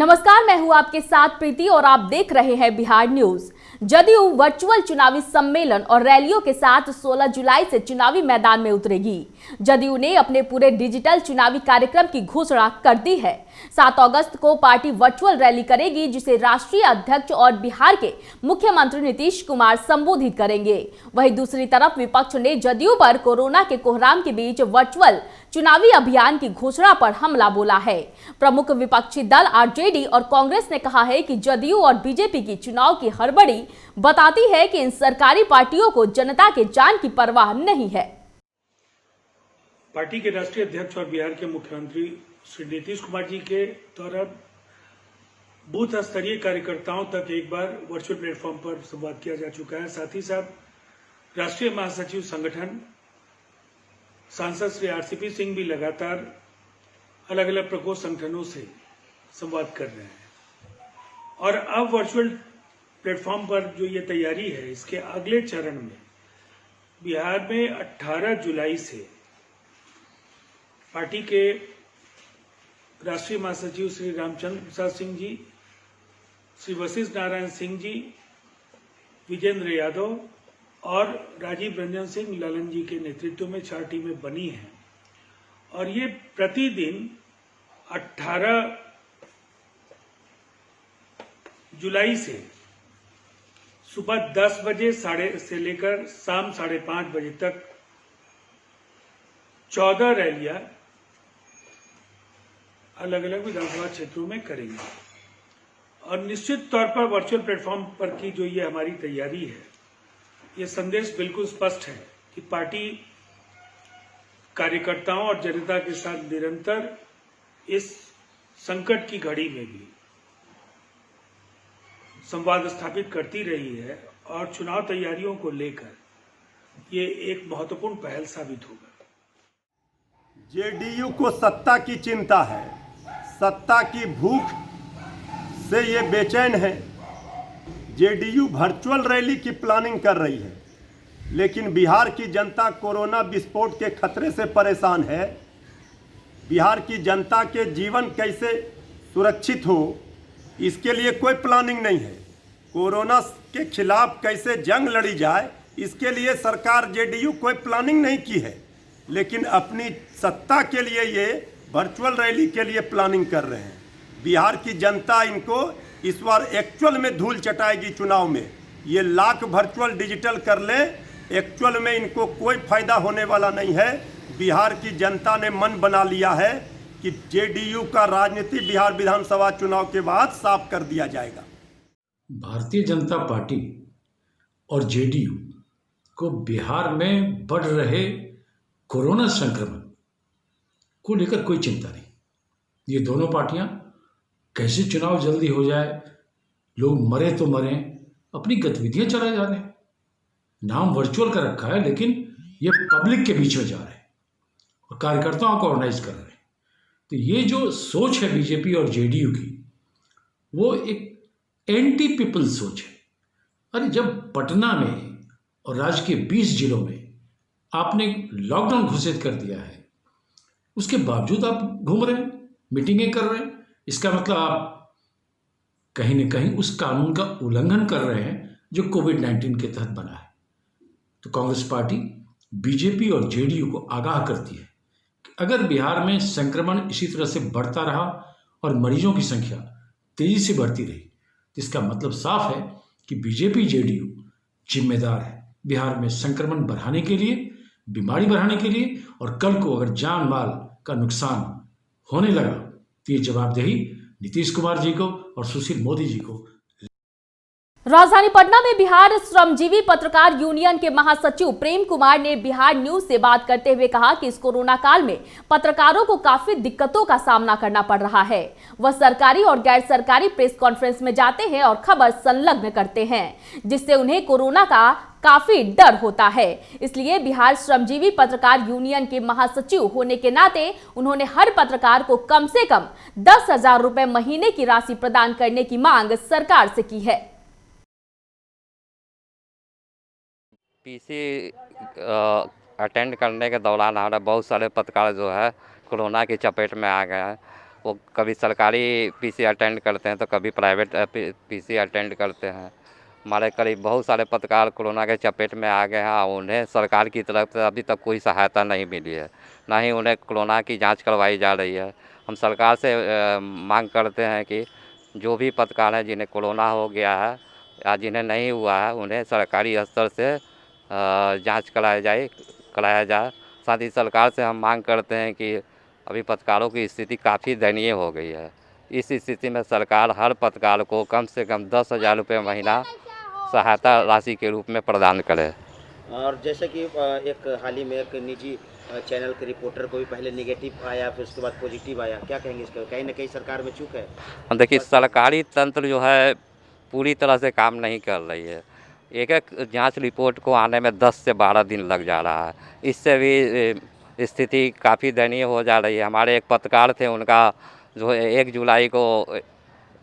नमस्कार, मैं हूं आपके साथ प्रीति और आप देख रहे हैं बिहार न्यूज। जदयू वर्चुअल चुनावी सम्मेलन और रैलियों के साथ 16 जुलाई से चुनावी मैदान में उतरेगी। जदयू ने अपने पूरे डिजिटल चुनावी कार्यक्रम की घोषणा कर दी है। 7 अगस्त को पार्टी वर्चुअल रैली करेगी, जिसे राष्ट्रीय अध्यक्ष और बिहार के मुख्यमंत्री नीतीश कुमार संबोधित करेंगे। वहीं दूसरी तरफ विपक्ष ने जदयू पर कोरोना के कोहराम के बीच वर्चुअल चुनावी अभियान की घोषणा पर हमला बोला है। प्रमुख विपक्षी दल आरजेडी और कांग्रेस ने कहा है कि जदयू और बीजेपी की चुनाव की हड़बड़ी बताती है कि इन सरकारी पार्टियों को जनता के जान की परवाह नहीं है। पार्टी के राष्ट्रीय अध्यक्ष और बिहार के मुख्यमंत्री श्री नीतीश कुमार जी के द्वारा बूथ स्तरीय कार्यकर्ताओं तक एक बार वर्चुअल प्लेटफॉर्म पर संवाद किया जा चुका है। साथ ही साथ राष्ट्रीय महासचिव संगठन सांसद श्री आरसीपी सिंह भी लगातार अलग अलग प्रकोष्ठ संगठनों से संवाद कर रहे हैं और अब वर्चुअल प्लेटफॉर्म पर जो ये तैयारी है, इसके अगले चरण में बिहार में 18 जुलाई से पार्टी के राष्ट्रीय महासचिव श्री रामचंद्र प्रसाद सिंह जी, श्री वशिष्ठ नारायण सिंह जी, विजेंद्र यादव और राजीव रंजन सिंह ललन जी के नेतृत्व में 4 टीमें बनी हैं और ये प्रतिदिन 18 जुलाई से सुबह 10 बजे से लेकर शाम 5:30 बजे तक 14 रैलियां अलग अलग विधानसभा क्षेत्रों में करेंगे। और निश्चित तौर पर वर्चुअल प्लेटफॉर्म पर की जो ये हमारी तैयारी है, ये संदेश बिल्कुल स्पष्ट है कि पार्टी कार्यकर्ताओं और जनता के साथ निरंतर इस संकट की घड़ी में भी संवाद स्थापित करती रही है और चुनाव तैयारियों को लेकर ये एक महत्वपूर्ण पहल साबित होगा। जेडीयू को सत्ता की चिंता है, सत्ता की भूख से ये बेचैन है। जेडीयू वर्चुअल रैली की प्लानिंग कर रही है, लेकिन बिहार की जनता कोरोना विस्फोट के खतरे से परेशान है। बिहार की जनता के जीवन कैसे सुरक्षित हो, इसके लिए कोई प्लानिंग नहीं है। कोरोना के खिलाफ कैसे जंग लड़ी जाए, इसके लिए सरकार जेडीयू कोई प्लानिंग नहीं की है, लेकिन अपनी सत्ता के लिए ये वर्चुअल रैली के लिए प्लानिंग कर रहे हैं। बिहार की जनता इनको इस बार एक्चुअल में धूल चटाएगी चुनाव में। ये लाख वर्चुअल डिजिटल कर लें, एक्चुअल में इनको कोई फायदा होने वाला नहीं है। बिहार की जनता ने मन बना लिया है कि जेडीयू का राजनीति बिहार विधानसभा चुनाव के बाद साफ कर दिया जाएगा। भारतीय जनता पार्टी और जेडीयू को बिहार में बढ़ रहे कोरोना संक्रमण को लेकर कोई चिंता नहीं। ये दोनों पार्टियां कैसे चुनाव जल्दी हो जाए, लोग मरे तो मरें, अपनी गतिविधियां चलाए जा रहे हैं। नाम वर्चुअल का रखा है, लेकिन ये पब्लिक के बीच में जा रहे हैं और कार्यकर्ताओं को ऑर्गेनाइज कर रहे हैं। तो ये जो सोच है बीजेपी और जेडीयू की, वो एक एंटी पीपल सोच है। अरे जब पटना में और राज्य के 20 जिलों में आपने लॉकडाउन घोषित कर दिया है, उसके बावजूद आप घूम रहे हैं, मीटिंगें कर रहे हैं, इसका मतलब आप कहीं न कहीं उस कानून का उल्लंघन कर रहे हैं जो कोविड-19 के तहत बना है। तो कांग्रेस पार्टी बीजेपी और जेडीयू को आगाह करती है कि अगर बिहार में संक्रमण इसी तरह से बढ़ता रहा और मरीजों की संख्या तेजी से बढ़ती रही, तो इसका मतलब साफ है कि बीजेपी जेडीयू जिम्मेदार है बिहार में संक्रमण बढ़ाने के लिए, बीमारी बढ़ाने के लिए। और कल को अगर जान माल का नुकसान होने लगा तो ये जवाबदेही नीतीश कुमार जी को और सुशील मोदी जी को। राजधानी पटना में बिहार श्रमजीवी पत्रकार यूनियन के महासचिव प्रेम कुमार ने बिहार न्यूज से बात करते हुए कहा कि इस कोरोना काल में पत्रकारों को काफी दिक्कतों का सामना करना पड़ रहा है। वह सरकारी और गैर सरकारी प्रेस कॉन्फ्रेंस में जाते हैं और खबर संलग्न करते हैं, जिससे उन्हें कोरोना का काफी डर होता है। इसलिए बिहार श्रमजीवी पत्रकार यूनियन के महासचिव होने के नाते उन्होंने हर पत्रकार को कम से कम 10,000 रुपए महीने की राशि प्रदान करने की मांग सरकार से की है। पीसी अटेंड करने के दौरान हमारे बहुत सारे पत्रकार जो है कोरोना की चपेट में आ गए हैं वो कभी सरकारी पीसी अटेंड करते हैं तो कभी प्राइवेट पीसी अटेंड करते हैं। हमारे करीब बहुत सारे पत्रकार कोरोना के चपेट में आ गए हैं, उन्हें सरकार की तरफ से अभी तक कोई सहायता नहीं मिली है, ना ही उन्हें कोरोना की जांच करवाई जा रही है। हम सरकार से मांग करते हैं कि जो भी पत्रकार हैं जिन्हें कोरोना हो गया है या जिन्हें नहीं हुआ है, उन्हें सरकारी स्तर से जांच कराया जाए। साथ ही सरकार से हम मांग करते हैं कि अभी पत्रकारों की स्थिति काफ़ी दयनीय हो गई है। इस स्थिति में सरकार हर पत्रकार को कम से कम 10,000 रुपये महीना सहायता राशि के रूप में प्रदान करे। और जैसे कि एक हाल ही में एक निजी चैनल के रिपोर्टर को भी पहले नेगेटिव आया, फिर उसके बाद पॉजिटिव आया, क्या कहेंगे इसका? कहीं ना कहीं सरकार में चूक है। देखिए, सरकारी तंत्र जो है पूरी तरह से काम नहीं कर रही है। एक एक जांच रिपोर्ट को आने में 10 से 12 दिन लग जा रहा है। इससे भी स्थिति काफ़ी दयनीय हो जा रही है। हमारे एक पत्रकार थे, उनका जो 1 जुलाई को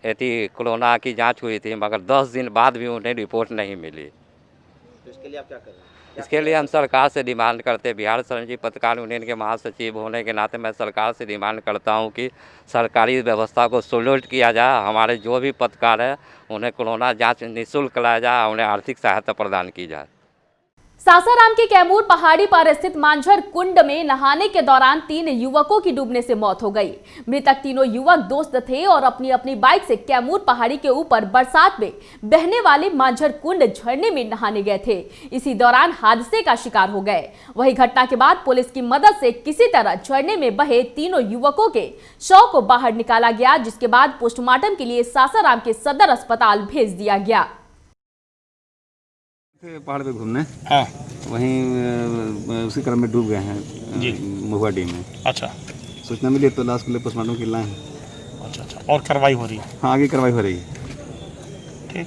कोरोना की जांच हुई थी, मगर 10 दिन बाद भी उन्हें रिपोर्ट नहीं मिली। तो इसके लिए आप क्या कर रहे हैं? इसके लिए हम सरकार से डिमांड करते हैं। बिहार संजीव पत्रकार यूनियन के महासचिव होने के नाते मैं सरकार से डिमांड करता हूं कि सरकारी व्यवस्था को सुदृढ़ किया जाए। हमारे जो भी पत्रकार हैं उन्हें कोरोना जांच निःशुल्क कराया जाए, उन्हें आर्थिक सहायता प्रदान की जाए। सासाराम के कैमूर पहाड़ी पर स्थित मांझर कुंड में नहाने के दौरान 3 युवकों की डूबने से मौत हो गई। मृतक तीनों युवक दोस्त थे और अपनी अपनी बाइक से कैमूर पहाड़ी के ऊपर बरसात में बहने वाले मांझर कुंड झरने में नहाने गए थे। इसी दौरान हादसे का शिकार हो गए। वही घटना के बाद पुलिस की मदद से किसी तरह झरने में बहे तीनों युवकों के शव को बाहर निकाला गया, जिसके बाद पोस्टमार्टम के लिए सासाराम के सदर अस्पताल भेज दिया गया। पहाड़ पे घूमने, हाँ, वहीं उसी क्रम में डूब गए हैं जी, महुआ डैम में। अच्छा, सूचना मिली तो लाश के लिए पोस्टमार्टम के लाए हैं। अच्छा, और कार्रवाई हो रही है? हाँ, आगे कार्रवाई हो रही है। ठीक,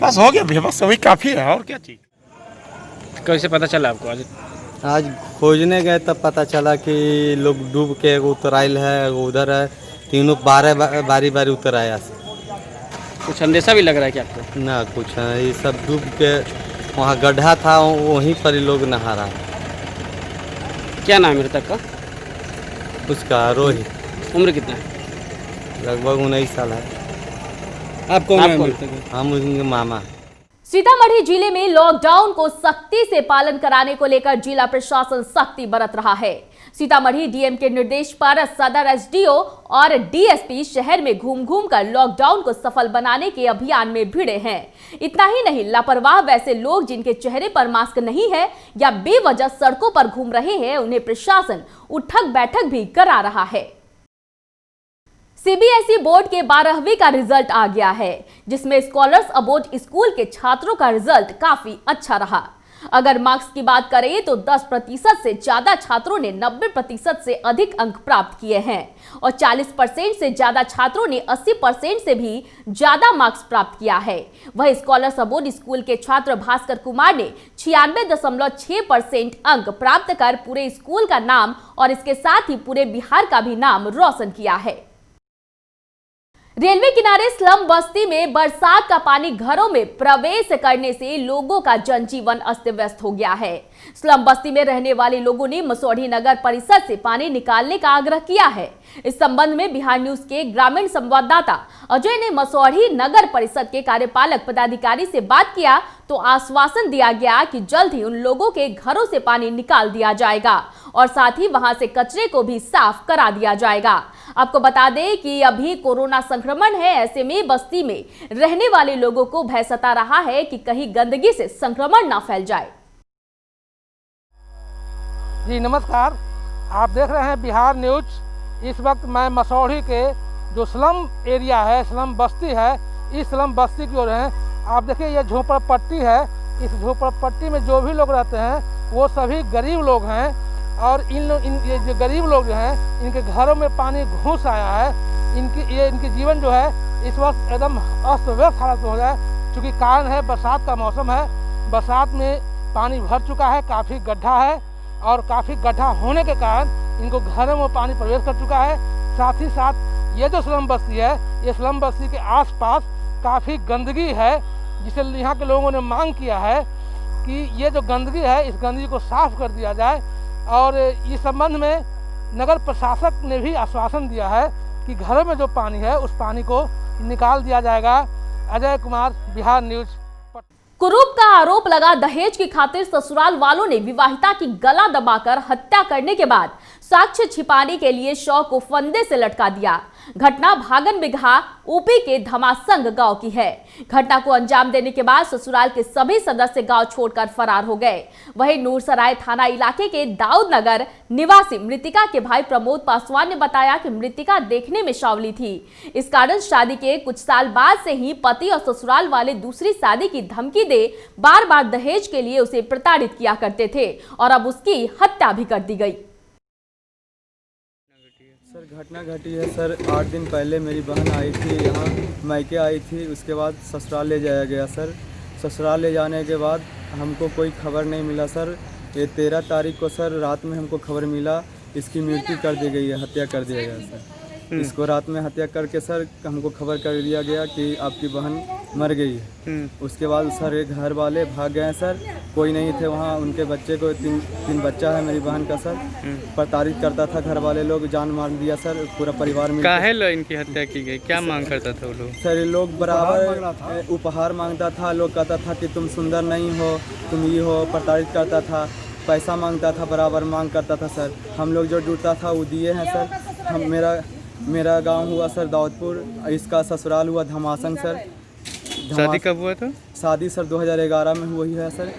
बस हो गया, बस वही काफ़ी है, और क्या चीज़। कैसे पता चला आपको? आज खोजने गए तब पता चला कि लोग डूब के उतराइल है, उधर है, तीनों बारी बारी उतर आया। कुछ अंदेशा भी लग रहा है क्या आपको? ना कुछ है, ये सब डूब के वहाँ गड्ढा था, वहीं पर ही लोग नहा रहा है। क्या नाम है मृतक का? उसका रोहित। उम्र कितना है? लगभग 19 साल है। आप कौन है? हम उनके मामा। सीतामढ़ी जिले में लॉकडाउन को सख्ती से पालन कराने को लेकर जिला प्रशासन सख्ती बरत रहा है। सीतामढ़ी डीएम के निर्देश पर सदर एसडीओ और डीएसपी शहर में घूम घूम कर लॉकडाउन को सफल बनाने के अभियान में भिड़े हैं। इतना ही नहीं, लापरवाह वैसे लोग जिनके चेहरे पर मास्क नहीं है या बेवजह सड़कों पर घूम रहे हैं, उन्हें प्रशासन उठक बैठक भी करा रहा है। सीबीएसई बोर्ड के 12वीं का रिजल्ट आ गया है, जिसमें स्कॉलर्स अबोर्ड स्कूल के छात्रों का रिजल्ट काफी अच्छा रहा। अगर मार्क्स की बात करें तो 10% से ज्यादा छात्रों ने 90% से अधिक अंक प्राप्त किए हैं और 40% से ज्यादा छात्रों ने 80% से भी ज्यादा मार्क्स प्राप्त किया है। वही स्कॉलर्स अबोर्ड स्कूल के छात्र भास्कर कुमार ने 96.6% अंक प्राप्त कर पूरे स्कूल का नाम और इसके साथ ही पूरे बिहार का भी नाम रोशन किया है। रेलवे किनारे स्लम बस्ती में बरसात का पानी घरों में प्रवेश करने से लोगों का जनजीवन अस्त व्यस्त हो गया है। स्लम बस्ती में रहने वाले लोगों ने मसौढ़ी नगर परिषद से पानी निकालने का आग्रह किया है। इस संबंध में बिहार न्यूज के ग्रामीण संवाददाता अजय ने मसौढ़ी नगर परिषद के कार्यपालक पदाधिकारी से बात किया तो आश्वासन दिया गया कि जल्द ही उन लोगों के घरों से पानी निकाल दिया जाएगा और साथ ही वहां से कचरे को भी साफ करा दिया जाएगा। आपको बता दें कि अभी कोरोना संक्रमण है, ऐसे में बस्ती में रहने वाले लोगों को भय सता रहा है कि कहीं गंदगी से संक्रमण ना फैल जाए। जी नमस्कार, आप देख रहे हैं बिहार न्यूज। इस वक्त मैं मसौढ़ी के जो स्लम एरिया है, स्लम बस्ती है, इस स्लम बस्ती की ओर है। आप देखिए ये झोपड़पट्टी है। इस झोपड़पट्टी में जो भी लोग रहते हैं वो सभी गरीब लोग हैं और ये जो गरीब लोग जो हैं इनके घरों में पानी घुस आया है। इनकी जीवन जो है इस वक्त एकदम अस्त व्यस्त हालत में हो जाए, क्योंकि कारण है बरसात का मौसम है। बरसात में पानी भर चुका है, काफ़ी गड्ढा है और काफ़ी गड्ढा होने के कारण इनको घरों में पानी प्रवेश कर चुका है। साथ ही साथ ये जो स्लम बस्ती है, ये स्लम बस्ती के आसपास काफ़ी गंदगी है, जिसे यहाँ के लोगों ने मांग किया है कि ये जो गंदगी है इस गंदगी को साफ कर दिया जाए। और इस संबंध में नगर प्रशासक ने भी आश्वासन दिया है कि घरों में जो पानी है उस पानी को निकाल दिया जाएगा। अजय कुमार, बिहार न्यूज। कुरूप का आरोप लगा दहेज की खातिर ससुराल वालों ने विवाहिता की गला दबाकर हत्या करने के बाद साक्ष्य छिपाने के लिए शव को फंदे से लटका दिया। घटना भागन बिगहा यूपी के धमासंग गांव की है। घटना को अंजाम देने के बाद ससुराल के सभी सदस्य गांव छोड़कर फरार हो गए। वहीं नूरसराय थाना इलाके के दाऊद नगर निवासी मृतिका के भाई प्रमोद पासवान ने बताया कि मृतिका देखने में सांवली थी। इस कारण शादी के कुछ साल बाद से ही पति और ससुराल वाले दूसरी शादी की धमकी दे बार बार दहेज के लिए उसे प्रताड़ित किया करते थे और अब उसकी हत्या भी कर दी गई। सर घटना घटी है सर, 8 दिन पहले मेरी बहन आई थी, यहाँ मायके आई थी, उसके बाद ससुराल ले जाया गया सर। ससुराल ले जाने के बाद हमको कोई खबर नहीं मिला सर। ये 13 तारीख को सर रात में हमको खबर मिला इसकी मृत्यु कर दी गई है, हत्या कर दिया गया सर। इसको रात में हत्या करके सर हमको खबर कर दिया गया कि आपकी बहन मर गई है। उसके बाद सर ये घर वाले भाग गए सर, कोई नहीं थे वहाँ। उनके बच्चे को तीन बच्चा है मेरी बहन का सर, प्रताड़ित करता था घर वाले लोग, जान मार दिया सर पूरा परिवार में। काहे लो इनकी हत्या की गई, क्या मांग करता था वो लोग? सर ये लोग बराबर उपहार मांगता था, लोग कहता था कि तुम सुंदर नहीं हो, तुम ये हो, प्रताड़ित करता था, पैसा मांगता था, बराबर मांग करता था सर। हम लोग जो जुड़ता था वो दिए हैं सर। हम मेरा गांव हुआ सर दाऊदपुर, इसका ससुराल हुआ धमासन सर। शादी कब हुआ था? शादी सर 2011 में हुई है सर।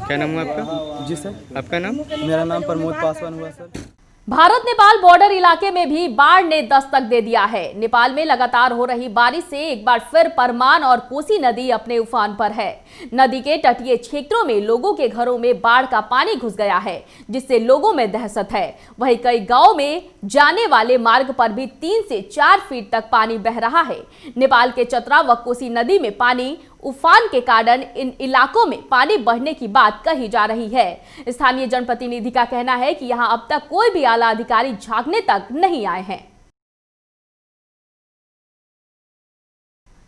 क्या नाम हुआ आपका? जी सर। आपका नाम? मेरा नाम प्रमोद पासवान हुआ सर। भारत नेपाल बॉर्डर इलाके में भी बाढ़ ने दस्तक दे दिया है। नेपाल में लगातार हो रही बारिश से एक बार फिर परमान और कोसी नदी अपने उफान पर है। नदी के तटीय क्षेत्रों में लोगों के घरों में बाढ़ का पानी घुस गया है, जिससे लोगों में दहशत है। वहीं कई गांवों में जाने वाले मार्ग पर भी 3 से 4 फीट तक पानी बह रहा है। नेपाल के चतरा व कोसी नदी में पानी उफान के कारण इन इलाकों में पानी बढ़ने की बात कही जा रही है। स्थानीय जनप्रतिनिधि का कहना है कि यहां अब तक कोई भी आला अधिकारी झांकने तक नहीं आए हैं।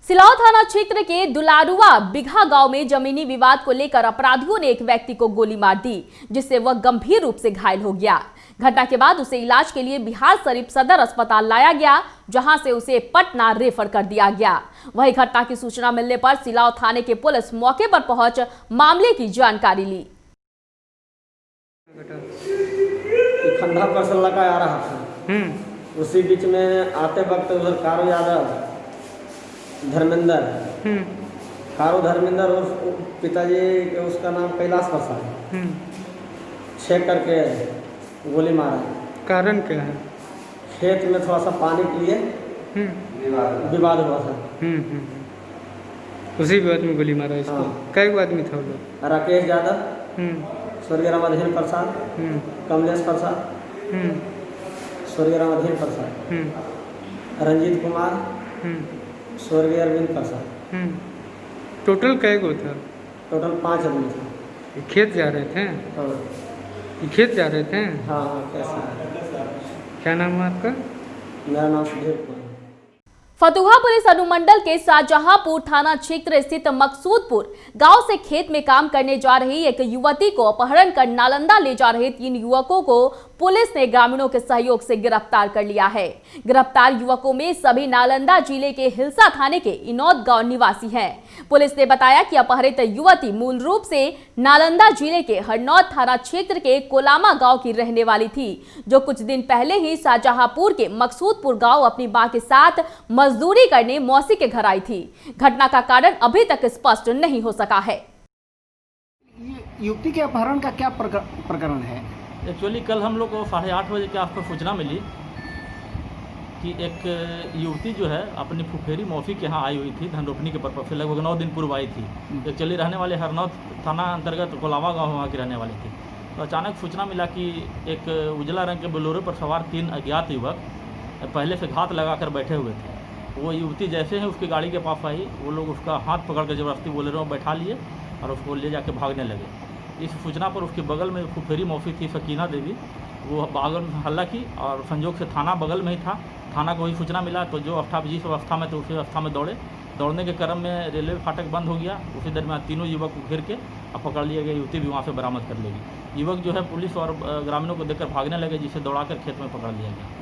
सिलाव थाना क्षेत्र के दुलारुआ बिघा गांव में जमीनी विवाद को लेकर अपराधियों ने एक व्यक्ति को गोली मार दी, जिससे वह गंभीर रूप से घायल हो गया। घटना के बाद उसे इलाज के लिए बिहार शरीफ सदर अस्पताल लाया गया, जहां से उसे पटना रेफर कर दिया गया। वहीं घटना की सूचना मिलने पर सिलाव थाने की पुलिस मौके पर पहुंच मामले की जानकारी ली। खंडा फसल लगा आ रहा था, उसी बीच में आते वक्त उधर कारो यादव धर्मेंद्र और पिताजी उसका नाम कैलाश प्रसाद छेक करके गोली मारा। कारण क्या है? खेत में थोड़ा सा पानी के लिए विवाद हुआ था। उसी विवाद में गोली मारा इसको। कई आदमी था वो लोग? राकेश यादव, स्वर्गीय रामाधीन प्रसाद, कमलेश प्रसाद, स्वर्गीय रामाधीन प्रसाद, रंजीत कुमार, स्वर्गीय अरविंद प्रसाद। टोटल कै गो था? टोटल 5 आदमी था। खेत जा रहे थे? खेत जा रहे थे? हाँ कैसे? क्या नाम है आपका? मेरा नाम सुधीर कुमार। फतुहा पुलिस अनुमंडल के शाहजहांपुर थाना क्षेत्र स्थित मकसूदपुर गांव से खेत में काम करने जा रही एक युवती को अपहरण कर नालंदा ले जा रहे 3 युवकों को पुलिस ने ग्रामीणों के सहयोग से गिरफ्तार कर लिया है। गिरफ्तार युवकों में सभी नालंदा जिले के हिलसा थाने के इनौद गांव निवासी हैं। पुलिस ने बताया कि अपहरित युवती मूल रूप से नालंदा जिले के हरनौत थाना क्षेत्र के कोलामा गांव की रहने वाली थी, जो कुछ दिन पहले ही शाहजहांपुर के मकसूदपुर गांव अपनी मां के साथ मजदूरी करने मौसी के घर आई थी। घटना का कारण अभी तक स्पष्ट नहीं हो सका है। युवती के अपहरण का क्या प्रकरण है? एक्चुअली कल हम लोग को 8:30 बजे के आसपास सूचना मिली कि एक युवती जो है अपनी फुफेरी मौसी के यहाँ आई हुई थी धनरोपनी के पर्पज से। लगभग 9 दिन पूर्व आई थी। एक्चुअली रहने वाले हरनौत थाना अंतर्गत कोलावा गाँव वहाँ की रहने वाली थी। तो अचानक सूचना मिला कि एक उजला रंग के बोलेरो पर सवार 3 अज्ञात युवक पहले से घात लगा कर बैठे हुए थे। वो युवती जैसे ही उसकी गाड़ी के पास आई, वो लोग उसका हाथ पकड़ कर ज़बरदस्ती बोलेरो में बैठा लिए और उसको ले जाके भागने लगे। इस सूचना पर उसके बगल में फुफेरी मौसी थी सकीना देवी, वो बागल में हल्ला की और संजोग से थाना बगल में ही था। थाना को ही सूचना मिला तो जो जिस अवस्था में थे उसी अवस्था में दौड़ने के क्रम में रेलवे फाटक बंद हो गया। उसी दरमियान तीनों युवक को घेर के अब पकड़ लिया गया, युवती भी वहाँ से बरामद कर लेगी। युवक जो है पुलिस और ग्रामीणों को देखकर भागने लगे, जिसे दौड़ाकर खेत में पकड़ लिया गया।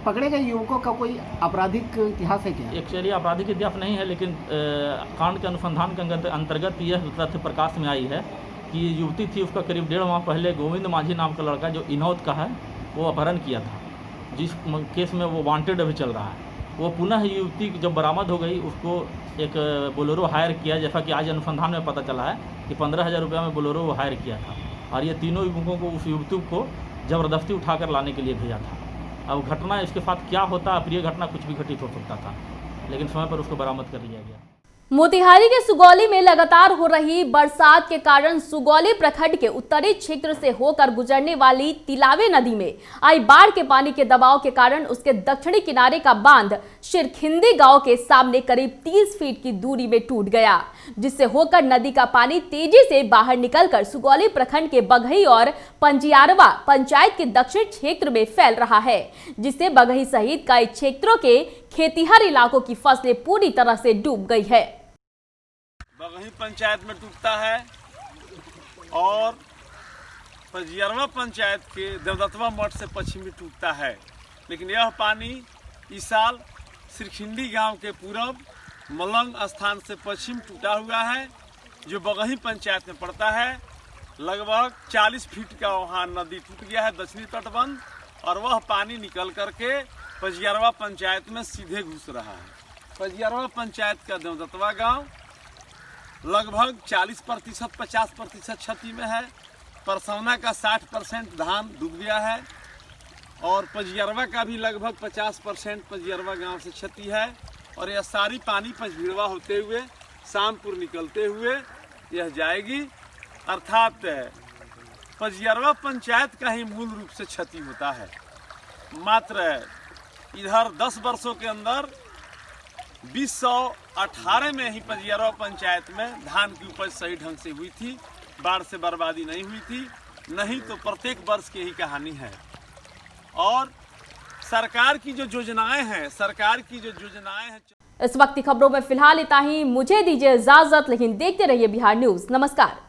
पकड़े गए युवकों का कोई आपराधिक इतिहास है क्या? एक्चुअली आपराधिक इतिहास नहीं है, लेकिन कांड के अनुसंधान के अंतर्गत यह तथ्य प्रकाश में आई है कि युवती थी, उसका करीब 1.5 माह पहले गोविंद माझी नाम का लड़का जो इनौत का है वो अपहरण किया था, जिस केस में वो वांटेड अभी चल रहा है। वो पुनः युवती जब बरामद हो गई, उसको एक बोलेरो हायर किया, जैसा कि आज अनुसंधान में पता चला है कि 15,000 रुपये में बोलेरो वो हायर किया था, और ये तीनों युवकों को उस युवती को ज़बरदस्ती उठाकर लाने के लिए भेजा था। अब घटना इसके साथ क्या होता, अप्रिय घटना कुछ भी घटित हो सकता था, लेकिन समय पर उसको बरामद कर लिया गया। मोतिहारी के सुगौली में लगातार हो रही बरसात के कारण सुगौली प्रखंड के उत्तरी क्षेत्र से होकर गुजरने वाली तिलावे नदी में आई बाढ़ के पानी के दबाव के कारण उसके दक्षिणी किनारे का बांध शिरखिंदी गांव के सामने करीब 30 फीट की दूरी में टूट गया, जिससे होकर नदी का पानी तेजी से बाहर निकलकर सुगौली प्रखंड के बघई और पंजियारवा पंचायत के दक्षिण क्षेत्र में फैल रहा है, जिससे बघई सहित कई क्षेत्रों के खेतीहर इलाकों की फसलें पूरी तरह से डूब गई है। बघई पंचायत में टूटता है और पंजियारवा पंचायत के देवदत्तवा मठ से पश्चिमी टूटता है, लेकिन यह पानी इस साल सिरखिंडी गांव के पूरब मलंग स्थान से पश्चिम टूटा हुआ है, जो बघई पंचायत में पड़ता है। लगभग 40 फीट का वहाँ नदी टूट गया है, दक्षिणी तटबंध, और वह पानी निकल करके पंजियारवा पंचायत में सीधे घुस रहा है। पंजियारवा पंचायत का देवदत्तवा गाँव लगभग 40% 50% क्षति में है। परसौना का 60% धान डूब गया है, और पंजियारवा का भी लगभग 50% पंजियारवा गांव से क्षति है, और यह सारी पानी पंजभिड़वा होते हुए शामपुर निकलते हुए यह जाएगी। अर्थात पंजियारवा पंचायत का ही मूल रूप से क्षति होता है। मात्र इधर 10 वर्षों के अंदर 2018 में ही पंजियारवा पंचायत में धान की उपज सही ढंग से हुई थी, बाढ़ से बर्बादी नहीं हुई थी, नहीं तो प्रत्येक वर्ष की ही कहानी है। और सरकार की जो योजनाएं हैं इस वक्त की खबरों में फिलहाल इतना ही। मुझे दीजिए इजाजत, लेकिन देखते रहिए बिहार न्यूज। नमस्कार।